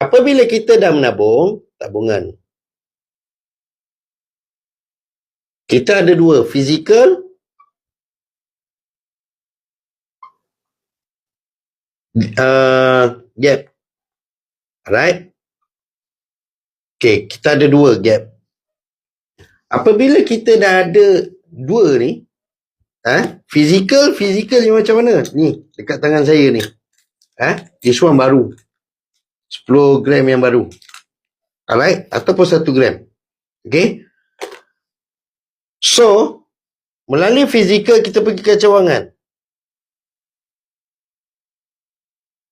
Apabila kita dah menabung tabungan, kita ada dua, physical gap. Alright? Okay, kita ada dua gap. Apabila kita dah ada dua ni, physical ni macam mana? Ni, dekat tangan saya ni. This one baru. 10 gram yang baru. Alright? Ataupun 1 gram. Okay? So, melalui physical kita pergi ke cawangan.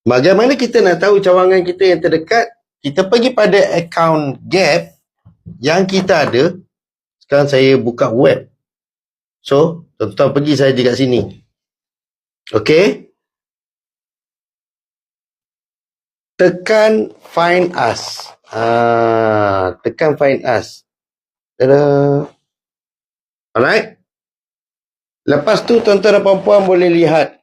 Bagaimana kita nak tahu cawangan kita yang terdekat? Kita pergi pada account gap yang kita ada. Sekarang saya buka web. So, tuan-tuan pergi saja kat sini. Okay? Tekan find us. Tekan find us. Tada. Alright? Lepas tu tuan-tuan dan puan-puan boleh lihat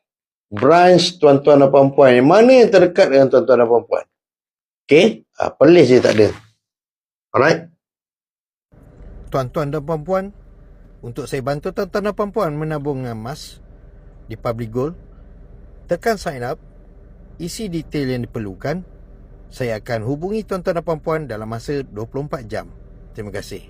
branch tuan-tuan dan puan-puan. Yang mana yang terdekat dengan tuan-tuan dan puan-puan. Okay? Pelis je tak ada. Alright? Tuan-tuan dan puan-puan, untuk saya bantu tuan-tuan dan puan-puan menabung emas di Public Gold, tekan sign up, isi detail yang diperlukan. Saya akan hubungi tuan-tuan dan puan-puan dalam masa 24 jam. Terima kasih.